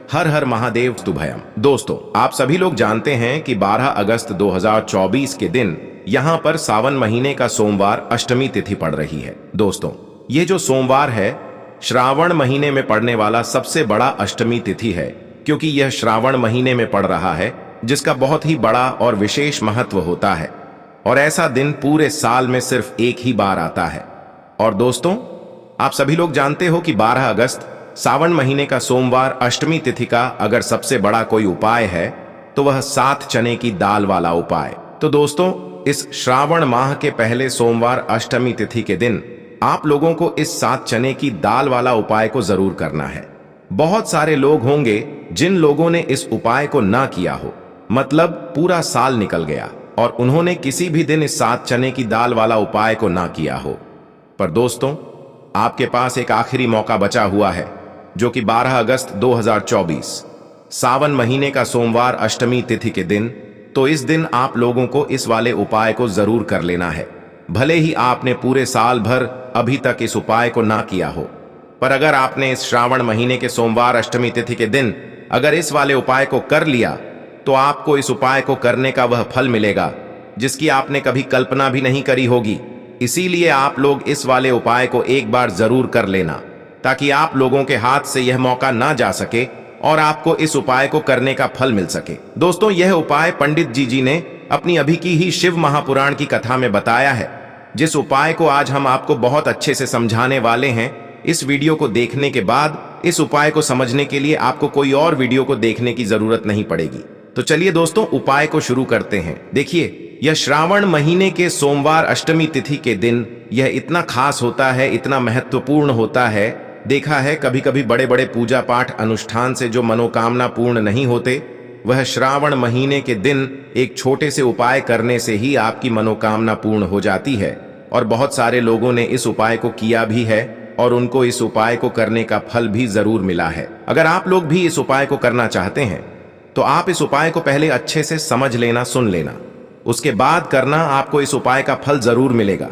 हर हर महादेव तुभयम। दोस्तों, आप सभी लोग जानते हैं कि 12 अगस्त 2024 के दिन यहाँ पर सावन महीने का सोमवार अष्टमी तिथि पड़ रही है। दोस्तों, ये जो सोमवार है श्रावण महीने में पड़ने वाला सबसे बड़ा अष्टमी तिथि है, क्योंकि यह श्रावण महीने में पड़ रहा है, जिसका बहुत ही बड़ा और विशेष महत्व होता है। और ऐसा दिन पूरे साल में सिर्फ एक ही बार आता है। और दोस्तों, आप सभी लोग जानते हो कि 12 अगस्त सावन महीने का सोमवार अष्टमी तिथि का अगर सबसे बड़ा कोई उपाय है तो वह 7 चने की दाल वाला उपाय। तो दोस्तों, इस श्रावण माह के पहले सोमवार अष्टमी तिथि के दिन आप लोगों को इस 7 चने की दाल वाला उपाय को जरूर करना है। बहुत सारे लोग होंगे जिन लोगों ने इस उपाय को ना किया हो, मतलब पूरा साल निकल गया और उन्होंने किसी भी दिन इस 7 चने की दाल वाला उपाय को ना किया हो। पर दोस्तों, आपके पास एक आखिरी मौका बचा हुआ है, जो कि 12 अगस्त 2024 सावन महीने का सोमवार अष्टमी तिथि के दिन। तो इस दिन आप लोगों को इस वाले उपाय को जरूर कर लेना है। भले ही आपने पूरे साल भर अभी तक इस उपाय को ना किया हो, पर अगर आपने इस श्रावण महीने के सोमवार अष्टमी तिथि के दिन अगर इस वाले उपाय को कर लिया तो आपको इस उपाय को करने का वह फल मिलेगा जिसकी आपने कभी कल्पना भी नहीं करी होगी। इसीलिए आप लोग इस वाले उपाय को एक बार जरूर कर लेना, ताकि आप लोगों के हाथ से यह मौका ना जा सके और आपको इस उपाय को करने का फल मिल सके। दोस्तों, यह उपाय पंडित जी ने अपनी अभी की ही शिव महापुराण की कथा में बताया है, जिस उपाय को आज हम आपको बहुत अच्छे से समझाने वाले हैं। इस वीडियो को देखने के बाद इस उपाय को समझने के लिए आपको कोई और वीडियो को देखने की जरूरत नहीं पड़ेगी। तो चलिए दोस्तों, उपाय को शुरू करते हैं। देखिए, यह श्रावण महीने के सोमवार अष्टमी तिथि के दिन यह इतना खास होता है, इतना महत्वपूर्ण होता है। देखा है कभी कभी बड़े बड़े पूजा पाठ अनुष्ठान से जो मनोकामना पूर्ण नहीं होते, वह श्रावण महीने के दिन एक छोटे से उपाय करने से ही आपकी मनोकामना पूर्ण हो जाती है। और बहुत सारे लोगों ने इस उपाय को किया भी है और उनको इस उपाय को करने का फल भी जरूर मिला है। अगर आप लोग भी इस उपाय को करना चाहते हैं तो आप इस उपाय को पहले अच्छे से समझ लेना, सुन लेना, उसके बाद करना। आपको इस उपाय का फल जरूर मिलेगा।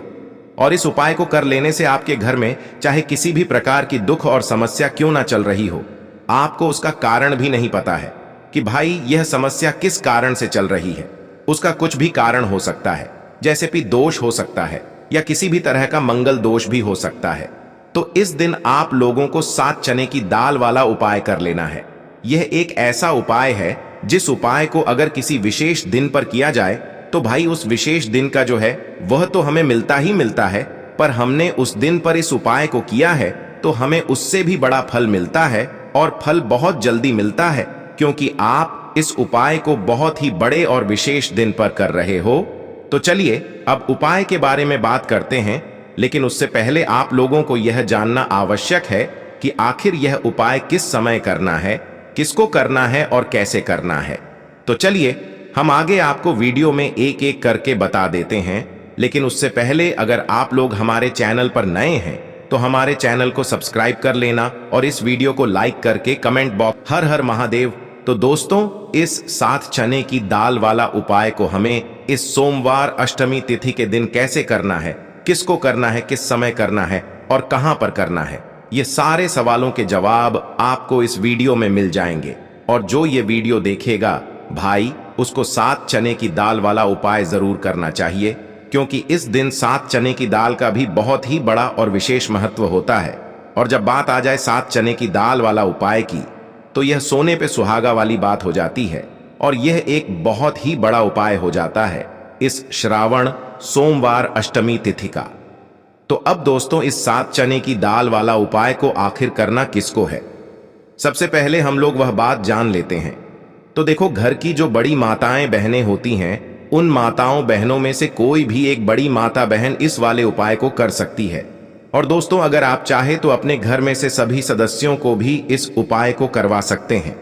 और इस उपाय को कर लेने से आपके घर में चाहे किसी भी प्रकार की दुख और समस्या क्यों ना चल रही हो, आपको उसका कारण भी नहीं पता है कि भाई यह समस्या किस कारण से चल रही है। उसका कुछ भी कारण हो सकता है, जैसे कि दोष हो सकता है या किसी भी तरह का मंगल दोष भी हो सकता है। तो इस दिन आप लोगों को 7 चने की दाल वाला उपाय कर लेना है। यह एक ऐसा उपाय है जिस उपाय को अगर किसी विशेष दिन पर किया जाए तो भाई उस विशेष दिन का जो है वह तो हमें मिलता ही मिलता है, पर हमने उस दिन पर इस उपाय को किया है तो हमें उससे भी बड़ा फल मिलता है, और फल बहुत जल्दी मिलता है, क्योंकि आप इस उपाय को बहुत ही बड़े और विशेष दिन पर कर रहे हो। तो चलिए अब उपाय के बारे में बात करते हैं, लेकिन उससे पहले आप लोगों को यह जानना आवश्यक है कि आखिर यह उपाय किस समय करना है, किसको करना है और कैसे करना है। तो चलिए हम आगे आपको वीडियो में एक एक करके बता देते हैं। लेकिन उससे पहले अगर आप लोग हमारे चैनल पर नए हैं तो हमारे चैनल को सब्सक्राइब कर लेना और इस वीडियो को लाइक करके कमेंट बॉक्स हर हर महादेव। तो दोस्तों, इस 7 चने की दाल वाला उपाय को हमें इस सोमवार अष्टमी तिथि के दिन कैसे करना है, किसको करना है, किस समय करना है और कहां पर करना है, ये सारे सवालों के जवाब आपको इस वीडियो में मिल जाएंगे। और जो ये वीडियो देखेगा भाई, उसको 7 चने की दाल वाला उपाय जरूर करना चाहिए, क्योंकि इस दिन 7 चने की दाल का भी बहुत ही बड़ा और विशेष महत्व होता है। और जब बात आ जाए 7 चने की दाल वाला उपाय की, तो यह सोने पे सुहागा वाली बात हो जाती है और यह एक बहुत ही बड़ा उपाय हो जाता है इस श्रावण सोमवार अष्टमी तिथि का। तो अब दोस्तों, इस 7 चने की दाल वाला उपाय को आखिर करना किसको है, सबसे पहले हम लोग वह बात जान लेते हैं। तो देखो, घर की जो बड़ी माताएं बहनें होती हैं, उन माताओं बहनों में से कोई भी एक बड़ी माता बहन इस वाले उपाय को कर सकती है। और दोस्तों, अगर आप चाहे तो अपने घर में से सभी सदस्यों को भी इस उपाय को करवा सकते हैं।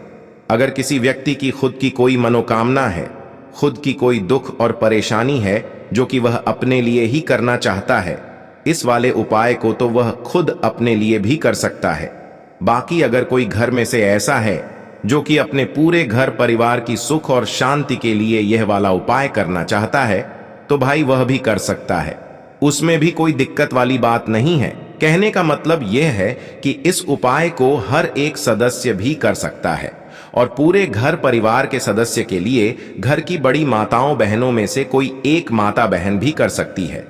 अगर किसी व्यक्ति की खुद की कोई मनोकामना है, खुद की कोई दुख और परेशानी है जो कि वह अपने लिए ही करना चाहता है, इस वाले उपाय को तो वह खुद अपने लिए भी कर सकता है। बाकी अगर कोई घर में से ऐसा है जो कि अपने पूरे घर परिवार की सुख और शांति के लिए यह वाला उपाय करना चाहता है, तो भाई वह भी कर सकता है। उसमें भी कोई दिक्कत वाली बात नहीं है। कहने का मतलब यह है कि इस उपाय को हर एक सदस्य भी कर सकता है और पूरे घर परिवार के सदस्य के लिए घर की बड़ी माताओं बहनों में से कोई एक माता बहन भी कर सकती है।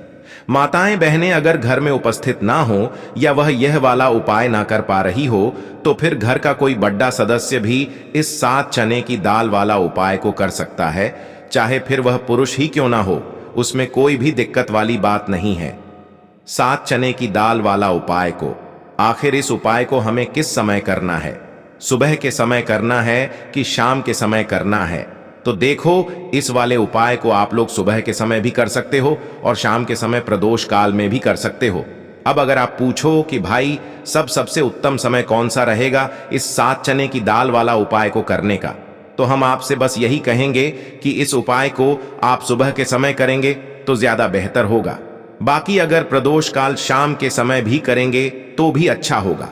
माताएं बहनें अगर घर में उपस्थित ना हो या वह यह वाला उपाय ना कर पा रही हो तो फिर घर का कोई बड़ा सदस्य भी इस 7 चने की दाल वाला उपाय को कर सकता है, चाहे फिर वह पुरुष ही क्यों ना हो, उसमें कोई भी दिक्कत वाली बात नहीं है। 7 चने की दाल वाला उपाय को आखिर इस उपाय को हमें किस समय करना है? सुबह के समय करना है कि शाम के समय करना है? तो देखो, इस वाले उपाय को आप लोग सुबह के समय भी कर सकते हो और शाम के समय प्रदोष काल में भी कर सकते हो। अब अगर आप पूछो कि भाई सबसे उत्तम समय कौन सा रहेगा इस 7 चने की दाल वाला उपाय को करने का, तो हम आपसे बस यही कहेंगे कि इस उपाय को आप सुबह के समय करेंगे तो ज्यादा बेहतर होगा। बाकी अगर प्रदोष काल शाम के समय भी करेंगे तो भी अच्छा होगा,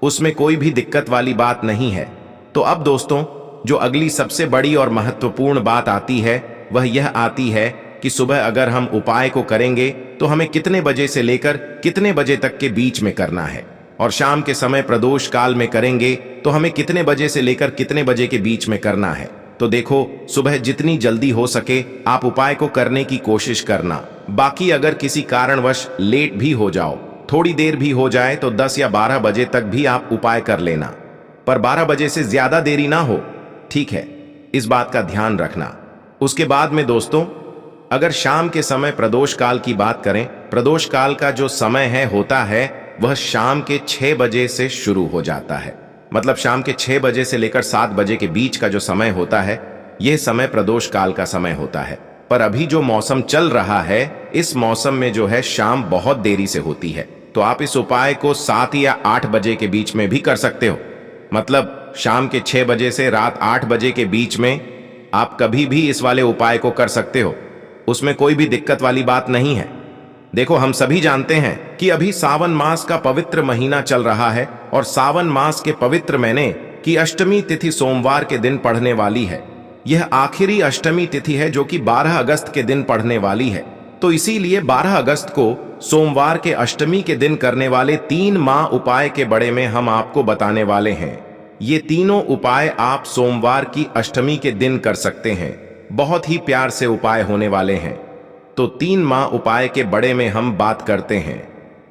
उसमें कोई भी दिक्कत वाली बात नहीं है। तो अब दोस्तों, जो अगली सबसे बड़ी और महत्वपूर्ण बात आती है वह यह आती है कि सुबह अगर हम उपाय को करेंगे तो हमें कितने बजे से लेकर कितने बजे तक के बीच में करना है, और शाम के समय प्रदोष काल में करेंगे तो हमें कितने बजे से लेकर कितने बजे के बीच में करना है। तो देखो, सुबह जितनी जल्दी हो सके आप उपाय को करने की कोशिश करना। बाकी अगर किसी कारणवश लेट भी हो जाओ, थोड़ी देर भी हो जाए, तो 10 या 12 बजे तक भी आप उपाय कर लेना, पर 12 बजे से ज्यादा देरी ना हो, ठीक है? इस बात का ध्यान रखना। उसके बाद में दोस्तों, अगर शाम के समय प्रदोष काल की बात करें, प्रदोष काल का जो समय है होता है वह शाम के 6 बजे से शुरू हो जाता है। मतलब शाम के 6 बजे से लेकर 7 बजे के बीच का जो समय होता है, यह समय प्रदोष काल का समय होता है। पर अभी जो मौसम चल रहा है, इस मौसम में जो है शाम बहुत देरी से होती है, तो आप इस उपाय को 7 या 8 बजे के बीच में भी कर सकते हो। मतलब शाम के 6 बजे से रात 8 बजे के बीच में आप कभी भी इस वाले उपाय को कर सकते हो, उसमें कोई भी दिक्कत वाली बात नहीं है। देखो, हम सभी जानते हैं कि अभी सावन मास का पवित्र महीना चल रहा है और सावन मास के पवित्र महीने की अष्टमी तिथि सोमवार के दिन पड़ने वाली है। यह आखिरी अष्टमी तिथि है जो कि 12 अगस्त के दिन पड़ने वाली है। तो इसीलिए 12 अगस्त को सोमवार के अष्टमी के दिन करने वाले 3 माह उपाय के बारे में हम आपको बताने वाले हैं। ये तीनों उपाय आप सोमवार की अष्टमी के दिन कर सकते हैं। बहुत ही प्यार से उपाय होने वाले हैं। तो 3 माह उपाय के बारे में हम बात करते हैं,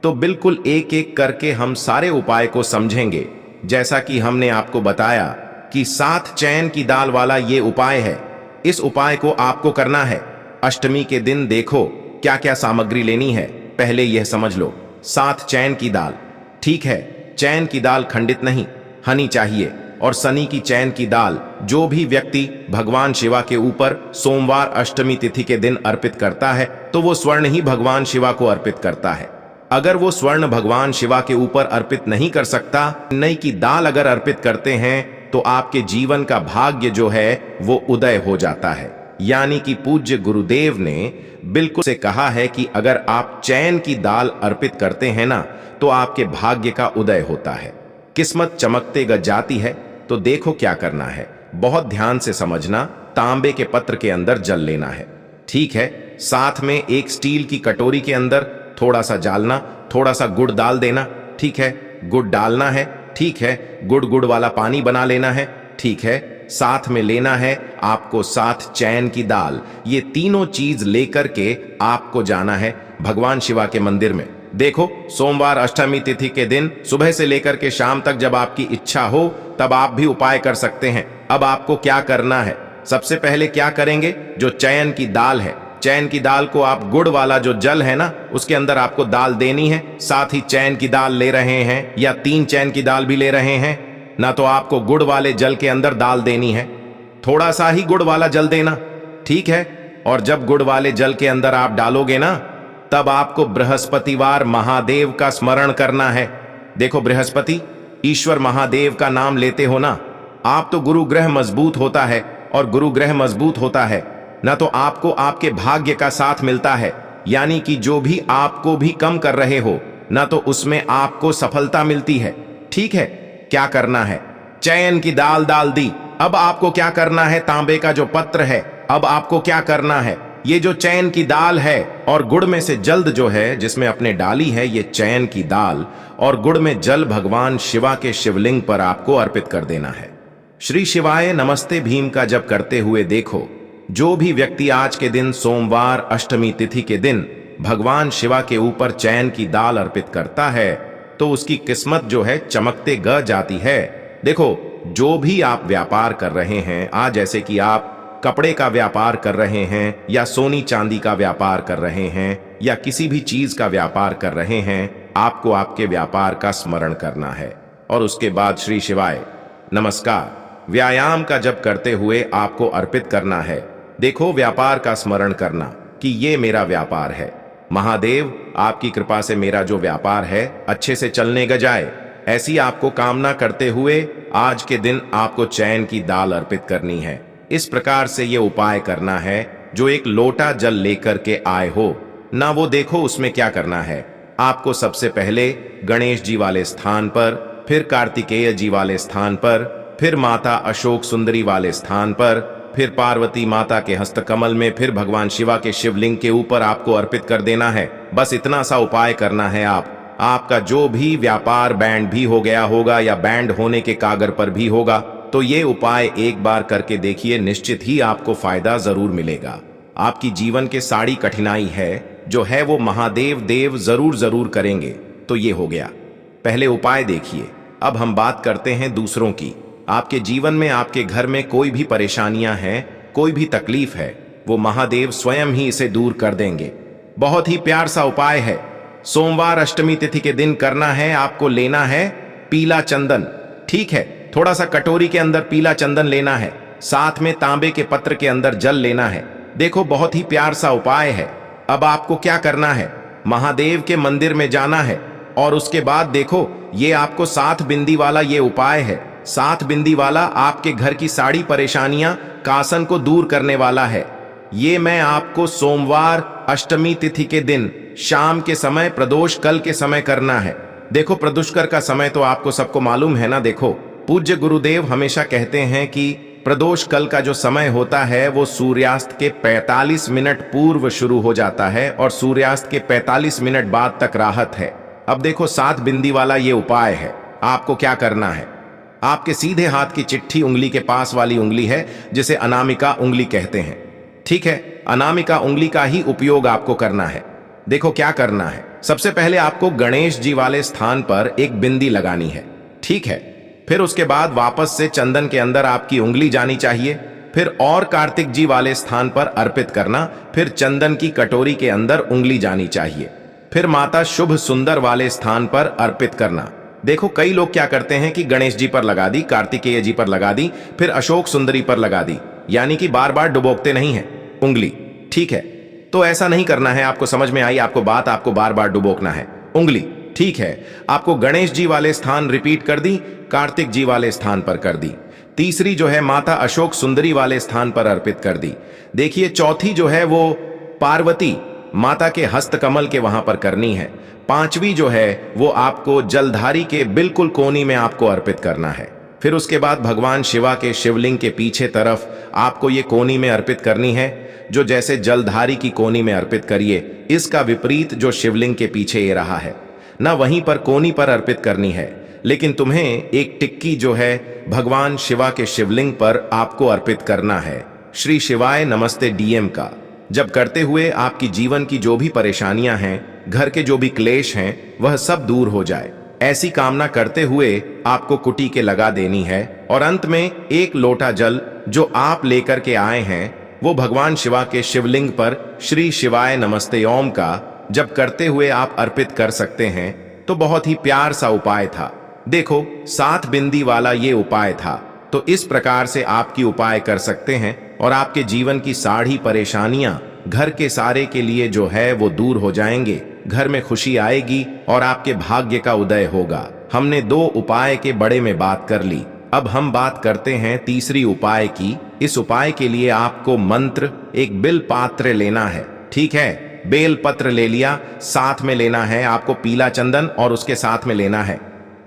तो बिल्कुल एक एक करके हम सारे उपाय को समझेंगे। जैसा कि हमने आपको बताया कि 7 चैन की दाल वाला ये उपाय है, इस उपाय को आपको करना है अष्टमी के दिन। देखो क्या क्या सामग्री लेनी है, पहले यह समझ लो। 7 चैन की दाल, ठीक है? चैन की दाल खंडित नहीं, हनी चाहिए, और शनि की चैन की दाल जो भी व्यक्ति भगवान शिवा के ऊपर सोमवार अष्टमी तिथि के दिन अर्पित करता है तो वो स्वर्ण ही भगवान शिवा को अर्पित करता है। अगर वो स्वर्ण भगवान शिवा के ऊपर अर्पित नहीं कर सकता, नई की दाल अगर अर्पित करते हैं तो आपके जीवन का भाग्य जो है वो उदय हो जाता है। यानी कि पूज्य गुरुदेव ने बिल्कुल से कहा है कि अगर आप चैन की दाल अर्पित करते हैं ना, तो आपके भाग्य का उदय होता है, किस्मत चमकते गज जाती है। तो देखो क्या करना है, बहुत ध्यान से समझना। तांबे के पत्र के अंदर जल लेना है, ठीक है? साथ में एक स्टील की कटोरी के अंदर थोड़ा सा जालना, थोड़ा सा गुड़ डाल देना, ठीक है? गुड़ डालना है, ठीक है? गुड़ वाला पानी बना लेना है, ठीक है? साथ में लेना है आपको 7 चैन की दाल। ये तीनों चीज लेकर के आपको जाना है भगवान शिवा के मंदिर में। देखो, सोमवार अष्टमी तिथि के दिन सुबह से लेकर के शाम तक जब आपकी इच्छा हो तब आप भी उपाय कर सकते हैं। अब आपको क्या करना है, सबसे पहले क्या करेंगे, जो चैन की दाल है, चैन की दाल को आप गुड़ वाला जो जल है ना उसके अंदर आपको दाल देनी है। साथ ही चैन की दाल ले रहे हैं या 3 चैन की दाल भी ले रहे हैं ना, तो आपको गुड़ वाले जल के अंदर दाल देनी है। थोड़ा सा ही गुड़ वाला जल देना, ठीक है? और जब गुड़ वाले जल के अंदर आप डालोगे ना, तब आपको बृहस्पतिवार महादेव का स्मरण करना है। देखो, बृहस्पति ईश्वर महादेव का नाम लेते हो ना, आप तो गुरु ग्रह मजबूत होता है, और गुरु ग्रह मजबूत होता है ना तो आपको आपके भाग्य का साथ मिलता है। यानी कि जो भी आपको भी कम कर रहे हो ना, तो उसमें आपको सफलता मिलती है, ठीक है? क्या करना है, चैन की दाल डाल दी। अब आपको क्या करना है, तांबे का जो पत्र है, अब आपको क्या करना है, ये जो चैन की दाल है और गुड़ में से जल्द जो है जिसमें अपने डाली है ये चैन की दाल और गुड़ में जल भगवान शिवा के शिवलिंग पर आपको अर्पित कर देना है। श्री शिवाय नमस्ते भीम का जप करते हुए देखो, जो भी व्यक्ति आज के दिन सोमवार अष्टमी तिथि के दिन भगवान शिवा के ऊपर चैन की दाल अर्पित करता है तो उसकी किस्मत जो है चमकते ग जाती है। देखो, जो भी आप व्यापार कर रहे हैं आज, जैसे कि आप कपड़े का व्यापार कर रहे हैं या सोनी चांदी का व्यापार कर रहे हैं या किसी भी चीज का व्यापार कर रहे हैं, आपको आपके व्यापार का स्मरण करना है और उसके बाद श्री शिवाय नमस्कार व्यायाम का जप करते हुए आपको अर्पित करना है। देखो, व्यापार का स्मरण करना कि ये मेरा व्यापार है, महादेव आपकी कृपा से मेरा जो व्यापार है अच्छे से चलने ग जाए, ऐसी आपको कामना करते हुए आज के दिन आपको चैन की दाल अर्पित करनी है। इस प्रकार से ये उपाय करना है। जो एक लोटा जल लेकर के आए हो ना, वो देखो उसमें क्या करना है। आपको सबसे पहले गणेश जी वाले स्थान पर, फिर कार्तिकेय जी वाले स्थान पर, फिर माता अशोक सुंदरी वाले स्थान पर, फिर पार्वती माता के हस्तकमल में, फिर भगवान शिवा के शिवलिंग के ऊपर आपको अर्पित कर देना है। बस इतना सा उपाय करना है। आपका जो भी व्यापार बैंड भी हो गया होगा या बैंड होने के कागर पर भी होगा, तो ये उपाय एक बार करके देखिए, निश्चित ही आपको फायदा जरूर मिलेगा। आपकी जीवन के सारी कठिनाई है जो है वो महादेव देव जरूर करेंगे। तो ये हो गया पहले उपाय। देखिए, अब हम बात करते हैं दूसरों की। आपके जीवन में, आपके घर में कोई भी परेशानियां हैं, कोई भी तकलीफ है, वो महादेव स्वयं ही इसे दूर कर देंगे। बहुत ही प्यार सा उपाय है। सोमवार अष्टमी तिथि के दिन करना है। आपको लेना है पीला चंदन, ठीक है, थोड़ा सा कटोरी के अंदर पीला चंदन लेना है, साथ में तांबे के पत्र के अंदर जल लेना है। देखो, बहुत ही प्यार सा उपाय है। अब आपको क्या करना है, महादेव के मंदिर में जाना है और उसके बाद देखो, ये आपको 7 बिंदी वाला ये उपाय है। 7 बिंदी वाला आपके घर की सारी परेशानियां, कासन को दूर करने वाला है। ये मैं आपको सोमवार अष्टमी तिथि के दिन शाम के समय, प्रदोष कल के समय करना है। देखो, प्रदुष्कर का समय तो आपको सबको मालूम है ना। देखो, पूज्य गुरुदेव हमेशा कहते हैं कि प्रदोष कल का जो समय होता है वो सूर्यास्त के 45 मिनट पूर्व शुरू हो जाता है और सूर्यास्त के 45 मिनट बाद तक राहत है। अब देखो, 7 बिंदी वाला ये उपाय है। आपको क्या करना है, आपके सीधे हाथ की चिट्ठी उंगली के पास वाली उंगली है जिसे अनामिका उंगली कहते हैं, ठीक है, अनामिका उंगली का ही उपयोग आपको करना है। देखो क्या करना है, सबसे पहले आपको गणेश जी वाले स्थान पर एक बिंदी लगानी है, ठीक है। फिर उसके बाद वापस से चंदन के अंदर आपकी उंगली जानी चाहिए, फिर और कार्तिक जी वाले स्थान पर अर्पित करना, फिर चंदन की कटोरी के अंदर उंगली जानी चाहिए, फिर माता शुभ सुंदर वाले स्थान पर अर्पित करना। देखो, कई लोग क्या करते हैं कि गणेश जी पर लगा दी, कार्तिकेय जी पर लगा दी, फिर अशोक सुंदरी पर लगा दी, यानी कि बार बार डुबोकते नहीं है उंगली, ठीक है। तो ऐसा नहीं करना है। आपको समझ में आई आपको बात, आपको बार बार डुबोकना है उंगली, ठीक है। आपको गणेश जी वाले स्थान रिपीट कर दी, कार्तिक जी वाले स्थान पर कर दी, तीसरी जो है माता अशोक सुंदरी वाले स्थान पर अर्पित कर दी। देखिए, चौथी जो है वो पार्वती माता के हस्त कमल के वहां पर करनी है। पांचवी जो है वो आपको जलधारी के बिल्कुल कोनी में आपको अर्पित करना है। फिर उसके बाद भगवान शिवा के शिवलिंग के पीछे तरफ आपको ये कोनी में अर्पित करनी है, जो जैसे जलधारी की कोनी में अर्पित करिए, इसका विपरीत जो शिवलिंग के पीछे ये रहा है ना, वहीं पर कोनी पर अर्पित करनी है। लेकिन तुम्हें एक टिक्की जो है भगवान शिवा के शिवलिंग पर आपको अर्पित करना है श्री शिवाय नमस्ते डीएम का। जब करते हुए आपकी जीवन की जो भी परेशानियां हैं, घर के जो भी क्लेश हैं, वह सब दूर हो जाए, ऐसी कामना करते हुए आपको कुटी के लगा देनी है। और अंत में एक लोटा जल जो आप लेकर के आए हैं वो भगवान शिवा के शिवलिंग पर श्री शिवाय नमस्ते ओम का जब करते हुए आप अर्पित कर सकते हैं। तो बहुत ही प्यार सा उपाय था। देखो, 7 बिंदी वाला ये उपाय था। तो इस प्रकार से आपकी उपाय कर सकते हैं और आपके जीवन की सारी परेशानियां घर के सारे के लिए जो है वो दूर हो जाएंगे, घर में खुशी आएगी और आपके भाग्य का उदय होगा। हमने 2 उपाय के बड़े में बात कर ली, अब हम बात करते हैं तीसरी उपाय की। इस उपाय के लिए आपको मंत्र, एक बिल पात्र लेना है, ठीक है, बेल पत्र ले लिया, साथ में लेना है आपको पीला चंदन और उसके साथ में लेना है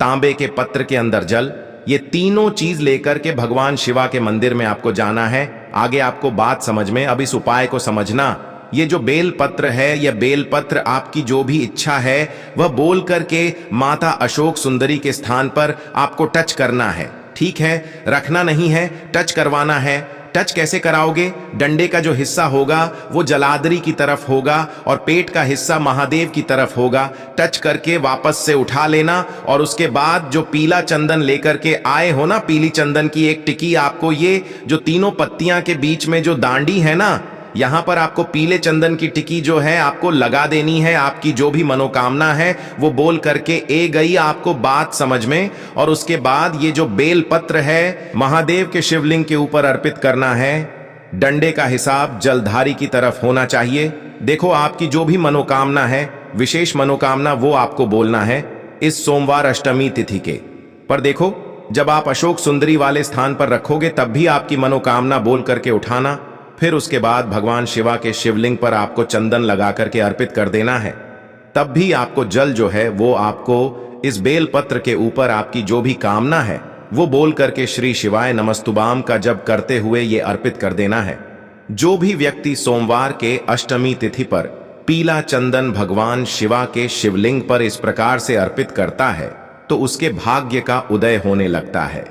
तांबे के पत्र के अंदर जल, ये तीनों चीज लेकर के भगवान शिवा के मंदिर में आपको जाना है। आगे आपको बात समझ में, अब इस उपाय को समझना। ये जो बेल पत्र है, यह बेल पत्र आपकी जो भी इच्छा है वह बोल करके माता अशोक सुंदरी के स्थान पर आपको टच करना है। ठीक है, रखना नहीं है, टच करवाना है। टच कैसे कराओगे? डंडे का जो हिस्सा होगा वो जलादरी की तरफ होगा और पेट का हिस्सा महादेव की तरफ होगा। टच करके वापस से उठा लेना और उसके बाद जो पीला चंदन लेकर के आए हो ना, पीली चंदन की एक टिकी, आपको ये जो तीनों पत्तियां के बीच में जो दांडी है ना, यहां पर आपको पीले चंदन की टिकी जो है आपको लगा देनी है। आपकी जो भी मनोकामना है वो बोल करके ए गई आपको बात समझ में। और उसके बाद ये जो बेल पत्र है महादेव के शिवलिंग के ऊपर अर्पित करना है। डंडे का हिसाब जलधारी की तरफ होना चाहिए। देखो, आपकी जो भी मनोकामना है, विशेष मनोकामना, वो आपको बोलना है इस सोमवार अष्टमी तिथि के। पर देखो, जब आप अशोक सुंदरी वाले स्थान पर रखोगे तब भी आपकी मनोकामना बोल करके उठाना। फिर उसके बाद भगवान शिवा के शिवलिंग पर आपको चंदन लगा करके अर्पित कर देना है। तब भी आपको जल जो है वो आपको इस बेल पत्र के ऊपर आपकी जो भी कामना है वो बोल करके श्री शिवाय नमस्तुभ्याम का जप करते हुए ये अर्पित कर देना है। जो भी व्यक्ति सोमवार के अष्टमी तिथि पर पीला चंदन भगवान शिवा के शिवलिंग पर इस प्रकार से अर्पित करता है तो उसके भाग्य का उदय होने लगता है।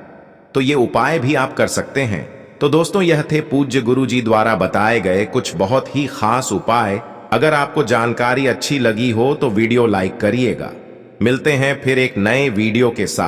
तो ये उपाय भी आप कर सकते हैं। तो दोस्तों, यह थे पूज्य गुरु जी द्वारा बताए गए कुछ बहुत ही खास उपाय। अगर आपको जानकारी अच्छी लगी हो तो वीडियो लाइक करिएगा। मिलते हैं फिर एक नए वीडियो के साथ।